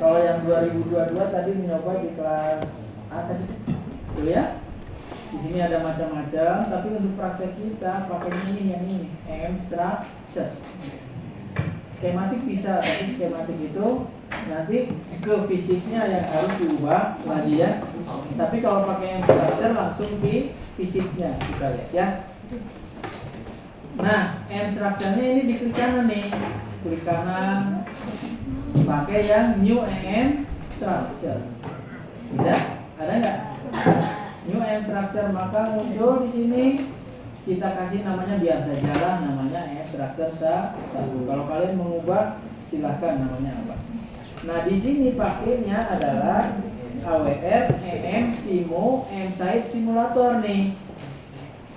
Kalau yang 2022 tadi mencoba di kelas atas kuliah. Di sini ada macam-macam, tapi untuk praktek kita pakai ini yang ini, EM structure. Skematik bisa, tapi skematik itu nanti ke fisiknya yang harus diubah lagi ya. Tapi kalau pakai EM structure langsung di fisiknya kita lihat ya. Nah, EM structure-nya ini di klik kanan nih, klik kanan, pakai yang new EM structure. Bisa? Ada nggak? New EM structure, maka muncul di sini kita kasih namanya biasa sajalah, namanya EM structure 1. Kalau kalian mengubah silahkan namanya apa. Nah di sini pakainya adalah AWR, EM, SIMO, EM site simulator nih.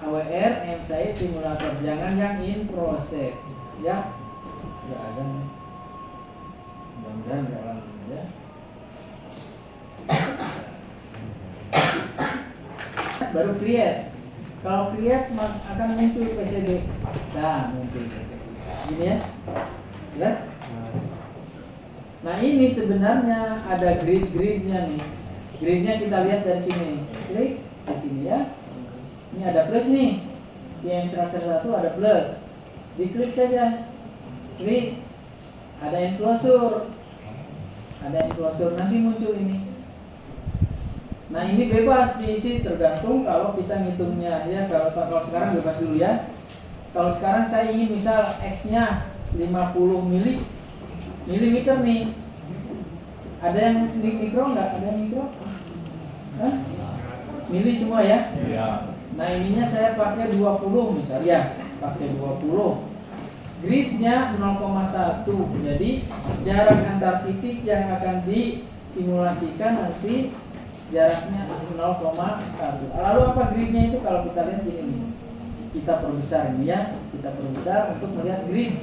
AWR, EM site simulator, jangan yang in process ya. Nggak ada nih. Mudah-mudahan nggak lama ya. Baru create. Kalau create akan muncul PCB. Nah, muncul PCB. Ini ya. Jelas? Nah, ini sebenarnya ada grid-gridnya nih. Gridnya kita lihat dari sini. Klik di sini ya. Ini ada plus nih. Di EM structure 1 ada plus. Diklik saja. Klik. Ada enclosure. Ada enclosure, nanti muncul ini. Nah ini bebas diisi tergantung kalau kita ngitungnya ya. Kalau sekarang bebas dulu ya. Kalau sekarang saya ingin misal X-nya 50 milimeter nih. Ada yang mikro nggak? Ada yang mikro? Hah? Mili semua ya? Iya. Nah ininya saya pakai 20 misal ya. Pakai 20. Gridnya 0,1. Jadi jarak antar titik yang akan disimulasikan nanti jaraknya 0,1. Lalu apa gridnya itu? Kalau kita lihat di ini, kita perbesar ini ya, kita perbesar untuk melihat grid.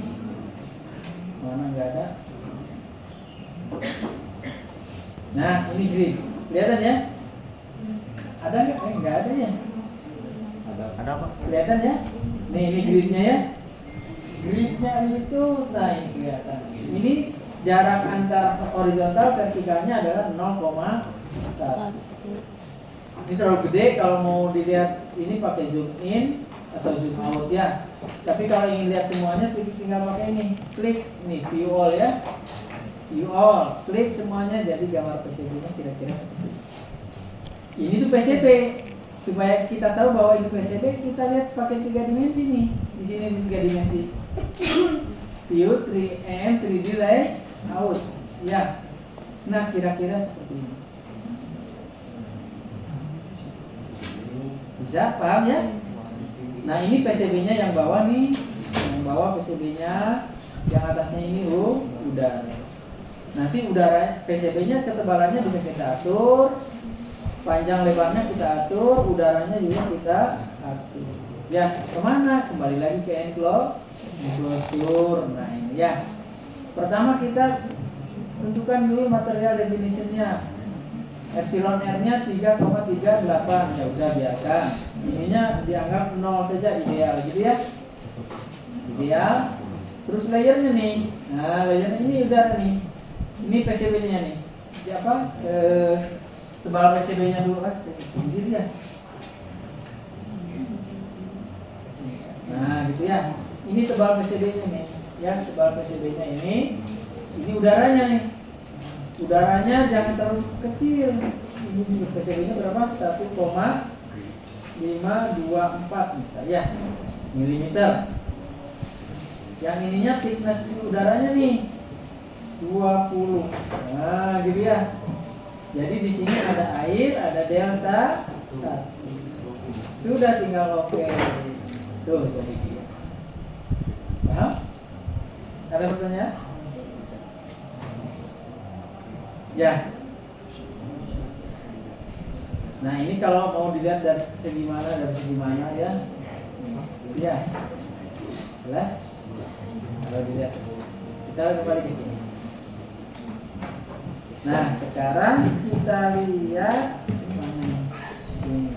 Mana nggak ada? Nah ini grid, kelihatan ya? Ada nggak? Nggak ada ya? Ada apa? Kelihatan ya? Nih ini gridnya ya. Gridnya itu, nah ini kelihatan. Ini jarak antar horizontal vertikalnya adalah 0,1. Ini terlalu gede, kalau mau dilihat ini pakai zoom in atau zoom out ya. Tapi kalau ingin lihat semuanya tinggal pakai ini, klik nih view all ya. View all, klik semuanya jadi gambar PCB-nya kira-kira seperti ini. Ini tuh PCB. Supaya kita tahu bahwa ini PCB, kita lihat pakai 3 dimensi nih. Di sini 3 dimensi. View 3M 3D layout. Ya. Nah, kira-kira seperti ini. Bisa paham ya? Nah ini PCB-nya yang bawah nih, yang bawah PCB-nya, yang atasnya ini udara. Nanti udara PCB-nya ketebalannya bisa kita atur, panjang lebarnya kita atur, udaranya juga kita atur. Ya kemana? Kembali lagi ke enclosure. Nah ini ya. Pertama kita tentukan dulu material definition-nya. Epsilon R-nya 3,38, ya udah biasa. Ininya dianggap 0 saja, ideal gitu ya. Ideal. Terus layernya nih. Nah, layernya ini udara nih. Ini PCB-nya nih. Siapa? Tebal PCB-nya dulu kan. Pinggir ya. Nah, gitu ya. Ini tebal PCB-nya nih. Ya, tebal PCB-nya ini. Ini udaranya nih. Udaranya jangan terlalu kecil. Ini juga PCB-nya berapa? 1,524 misalnya ya, milimeter. Yang ininya thickness udaranya nih 20. Nah, gitu ya. Jadi di sini ada air, ada delta 1. Sudah tinggal oke. Tuh jadi dia. Paham? Ada pertanyaan? Ya. Nah ini kalau mau dilihat dari segi mana ya. Ya. Jelas? Kalau dilihat. Kita kembali ke sini. Nah sekarang kita lihat ini.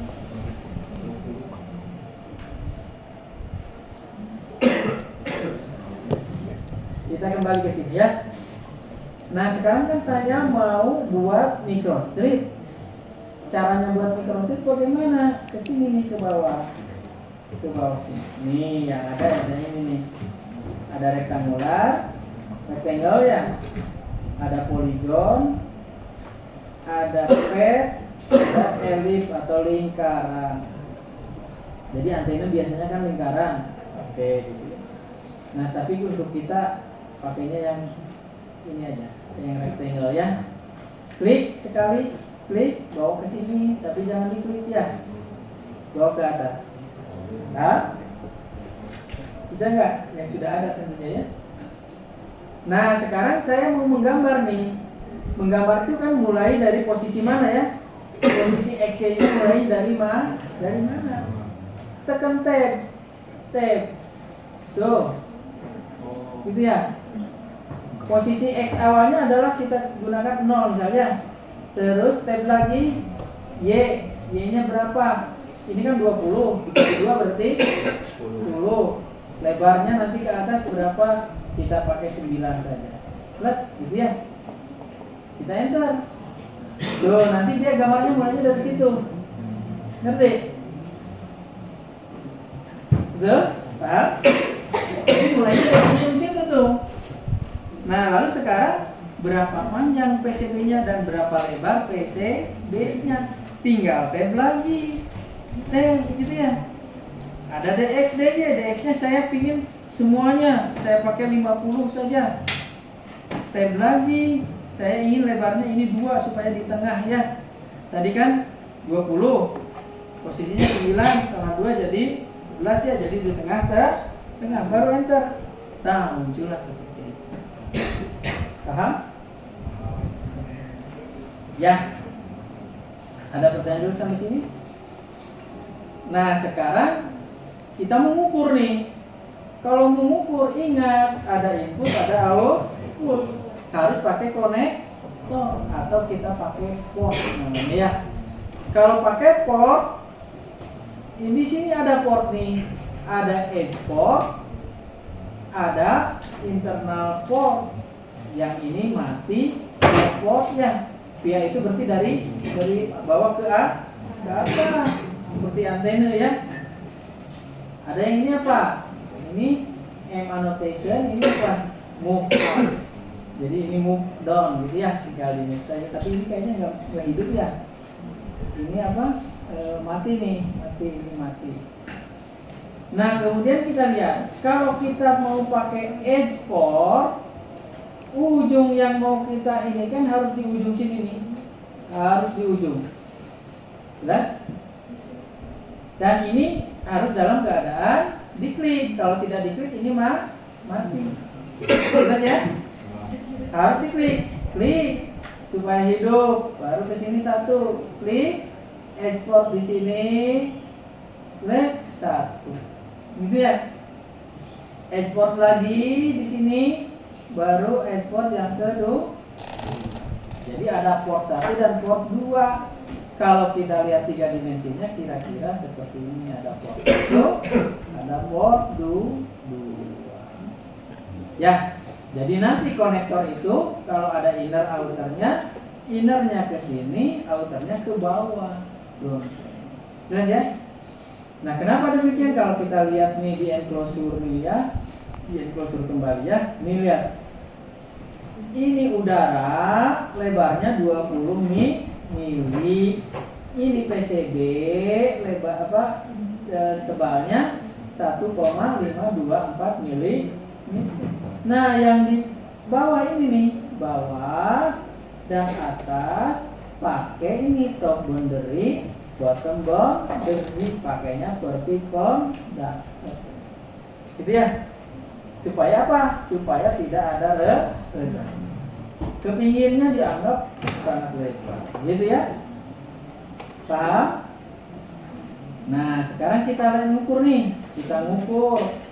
Kita kembali ke sini ya. Nah sekarang kan saya mau buat microstrip. Caranya buat microstrip bagaimana? Ke sini nih, ke bawah sini. Nih yang ada ini nih. Ada rectangular, rectangle ya. Ada polygon, ada pad, ada ellipse atau lingkaran. Jadi antena biasanya kan lingkaran. Oke, gitu. Nah, tapi untuk kita pakainya yang ini aja, yang rectangle ya. Klik sekali, klik, bawa ke sini, tapi jangan diklik ya. Bawa ke atas. Nah, bisa nggak? Yang sudah ada tentunya ya. Nah, sekarang saya mau menggambar nih. Menggambar itu kan mulai dari posisi mana ya? Posisi X-nya mulai dari mana? Dari mana? Tekan tab. Tuh. Gitu ya. Posisi X awalnya adalah kita gunakan 0 misalnya. Terus tab lagi Y. Y-nya berapa? Ini kan 20. 32 berarti 10. Lebarnya nanti ke atas berapa? Kita pakai 9 saja. Lihat, gitu ya. Kita enter. Tuh, nanti dia gambarnya mulainya dari situ. Ngerti? Betul? Paham? Jadi mulainya dari situ tuh. Nah, lalu sekarang berapa panjang PCB-nya dan berapa lebar PCB-nya? Tinggal tab lagi. Gitu ya. Ada DX, DX-nya saya pingin semuanya. Saya pakai 50 saja. Tab lagi. Saya ingin lebarnya ini 2 supaya di tengah ya. Tadi kan 20. Posisinya 9 tambah 2 jadi 11 ya. Jadi di tengah baru enter. Nah, muncullah seperti ini. Paham? Ya. Ada pertanyaan dulu sampai sini? Nah, sekarang kita mengukur nih. Kalau mengukur ingat ada input, ada output. Harus pakai konektor atau kita pakai port namanya ya. Kalau pakai port, di sini ada port nih, ada edge port, ada internal port. Yang ini mati portnya. Via itu berarti dari bawah ke atas seperti antena ya. Ada yang ini apa? Ini M annotation, ini apa? Move on. Jadi ini move down gitu ya, tinggal ini saja. Tapi ini kayaknya nggak hidup ya. Ini apa? Mati nih, mati. Nah kemudian kita lihat, kalau kita mau pakai edge port, ujung yang mau kita ini kan harus di ujung sini nih, harus di ujung. Lihat. Dan ini harus dalam keadaan diklik. Kalau tidak diklik ini mati. Lihat ya. Harus diklik, klik supaya hidup. Baru ke sini 1, klik, export di sini, klik 1. Gitu ya. Export lagi di sini, baru export yang kedua. Jadi ada port 1 dan port 2. Kalau kita lihat 3 dimensinya kira-kira seperti ini. Ada port 1, ada port 2. Ya. Jadi nanti konektor itu kalau ada inner outernya, innernya ke sini, outernya ke bawah. Jelas ya? Nah kenapa demikian? Kalau kita lihat nih di enclosure nih ya, di enclosure kembali ya, nih lihat. Ini udara, lebarnya 20 mili. Ini PCB, lebar tebalnya 1,524 mili. Nah, yang di bawah ini nih, bawah dan atas pakai ini top boundary, bottom boundary, pakainya vertical. Gitu ya. Supaya apa? Supaya tidak ada redundans. Kepinggirnya dianggap sangat lebar. Gitu ya. Paham? Nah, sekarang kita ngukur nih. Kita ngukur.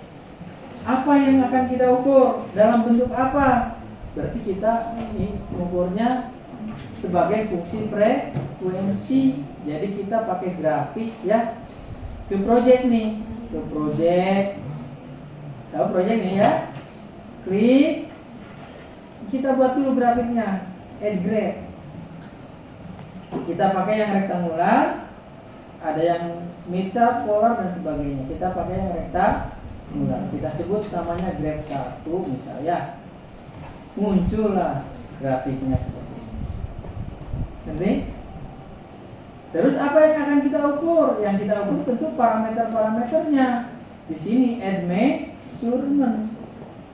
Apa yang akan kita ukur? Dalam bentuk apa? Berarti kita ini mengukurnya sebagai fungsi frekuensi. Jadi kita pakai grafik ya. Ke project nih. Ke project. Tahu project nih ya? Klik. kita buat dulu grafiknya, add graph. Kita pakai yang rektangular, ada yang Smith chart, polar dan sebagainya. Kita pakai yang rektangular. Kita sebut namanya graph 1 misalnya. Muncullah grafiknya seperti ini. Ngerti? Terus apa yang akan kita ukur? Yang kita ukur tentu parameter-parameternya. Di sini add measurement.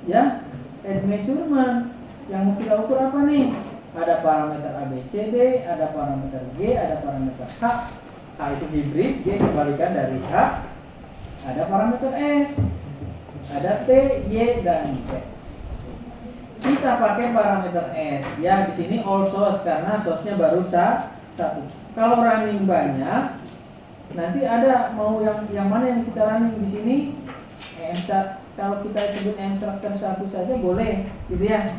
Ya, add measurement. Yang mau kita ukur apa nih? Ada parameter ABCD, ada parameter G, ada parameter H. H itu hibrid, G kebalikan dari H. Ada parameter S, ada T, Y, dan Z. Kita pakai parameter S. Ya, di sini all source karena source-nya baru satu. Kalau running banyak, nanti ada mau yang mana yang kita running di sini? Kalau kita sebut instructor 1 saja boleh, gitu ya.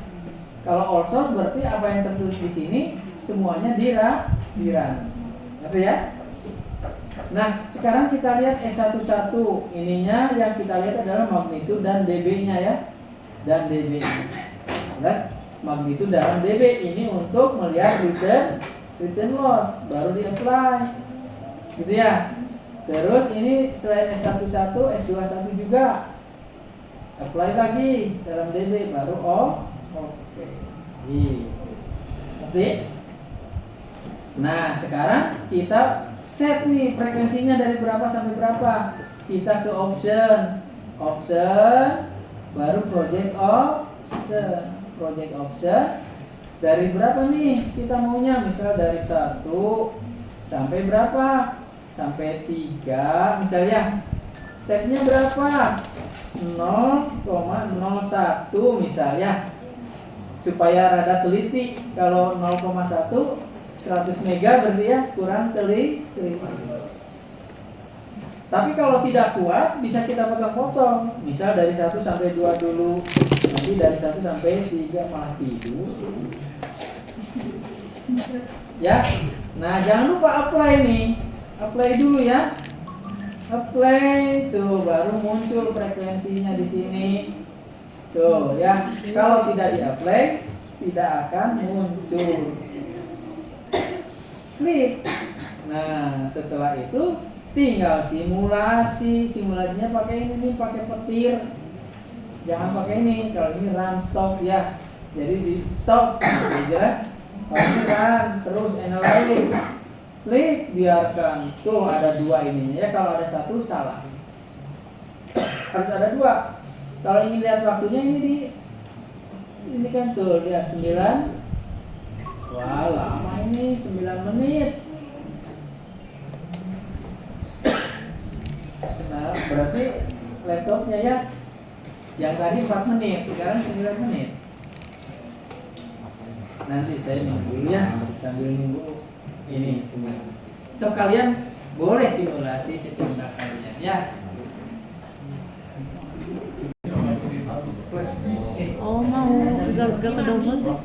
Kalau all source berarti apa yang tertulis di sini semuanya di-run. Ngerti ya? Nah, sekarang kita lihat S11. Ininya yang kita lihat adalah magnitude dan dB-nya ya. Dan dB-nya. Nah, magnitude dalam dB ini untuk melihat return loss, baru di-apply. Gitu ya. Terus ini selain S11, S21 juga. Apply lagi dalam dB baru oke. Oke. Nah, sekarang kita set nih frekuensinya dari berapa sampai berapa. Kita ke option baru project option dari berapa nih kita maunya, misal dari 1 sampai berapa, sampai 3 misalnya. Stepnya berapa? 0,01 misalnya, supaya rada teliti. Kalau 0,1 100 mega berarti ya kurang teliti. Tapi kalau tidak kuat bisa kita potong-potong. Misal dari 1 sampai 2 dulu. Nanti dari 1 sampai 3 malah tidur. Ya. Nah, jangan lupa apply nih. Apply dulu ya. Apply tuh baru muncul frekuensinya di sini. Tuh ya. Kalau tidak di-apply tidak akan muncul. Klik. Nah, setelah itu tinggal simulasi. Simulasinya pakai ini nih, pakai petir. Jangan pakai ini. Kalau ini run stop ya. Jadi di stop aja. Kalau ini run terus analyze. Klik, biarkan. Tuh ada 2 ininya ya. Kalau ada 1 salah. Harus ada 2. Kalau ingin lihat waktunya ini kan tuh lihat 9. Wah, lama ini 9 menit. Nah, berarti laptopnya ya yang tadi 4 menit, sekarang 9 menit. Nanti saya nunggu dulu ya, sambil nunggu ini. So, kalian boleh simulasi setingkat kalian ya. Oh, mau gak ke download deh.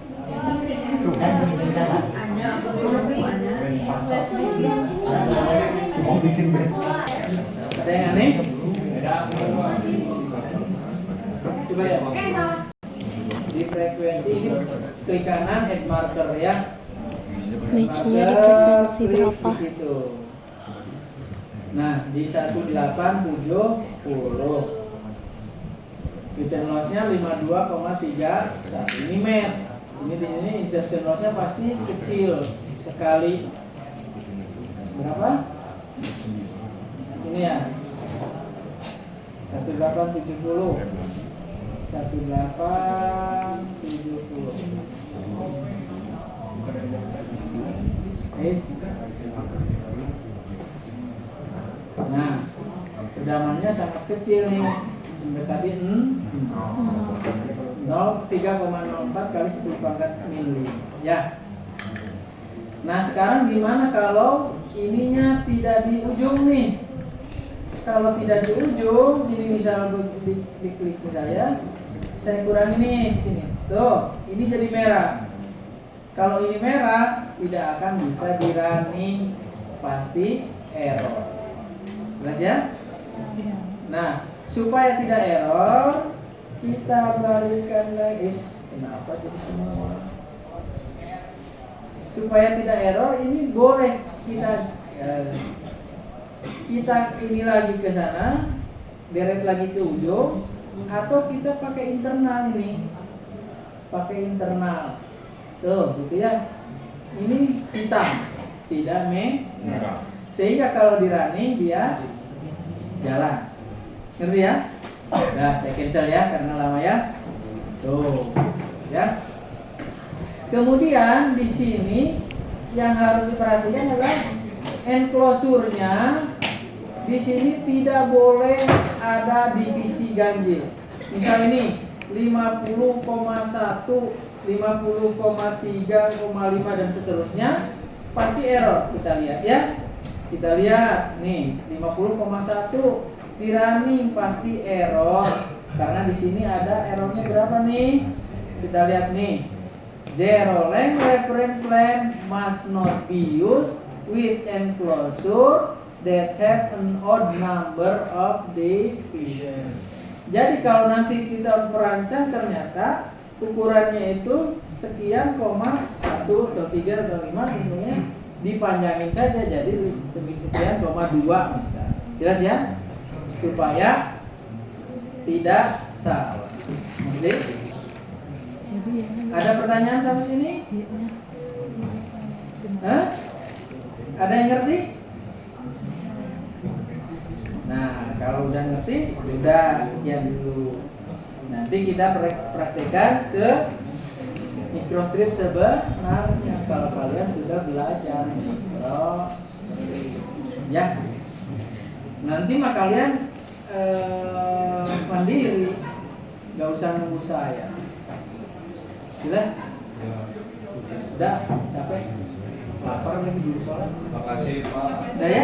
Cuma bikin band. Ada yang aneh? Coba ya. Di frekuensi ini klik kanan add marker ya. Match-nya di frekuensi berapa? Nah, di 1870. Return loss-nya 52,31. Ini match. Ini di sini insertion loss-nya pasti kecil sekali. Berapa? Ini ya. 1870. 1870. Guys. Nah, kedamannya sangat kecil nih. Mendekati 3,04 kali 10 pangkat mili ya. Nah, sekarang gimana kalau ininya tidak di ujung nih? Kalau tidak di ujung, ini misal diklik misalnya, saya kurangi nih di sini. Tuh, ini jadi merah. Kalau ini merah, tidak akan bisa di running, pasti error. Jelas ya? Nah, supaya tidak error, kita balikan lagi. Kenapa jadi semua? Supaya tidak error, ini boleh kita ini lagi ke sana, direct lagi ke ujung, atau kita pakai internal ini, pakai internal. Tuh, gitu ya. Ini hitam, tidak merah. Sehingga kalau di running dia jalan. Ngerti ya? Nah, saya cancel ya karena lama ya. Tuh, ya. Kemudian di sini yang harus diperhatikan adalah enclosure-nya. Di sini tidak boleh ada divisi ganjil. Misal ini 50,1, 50,3,5 dan seterusnya, pasti error. Kita lihat ya. Kita lihat nih 50,1 di running pasti error karena di sini ada errornya berapa nih? Kita lihat nih. Zero length reference plan must not be used with enclosure that have an odd number of division. Jadi kalau nanti kita merancang ternyata ukurannya itu sekian, 1 atau 3 atau 5, tentunya dipanjangin saja jadi sekian, 2 misal. Jelas ya? Supaya tidak salah. Oke? Ada pertanyaan sampai sini? Hah? Ada yang ngerti? Nah, kalau udah ngerti, udah sekian dulu. Nanti kita praktekkan ke microstrip sebenarnya kalau kalian sudah belajar ya. Nanti mah kalian mandiri, nggak usah nunggu saya. Jelas? Udah capek, lapar lagi dulu soalnya. Makasih Pak. Udah ya?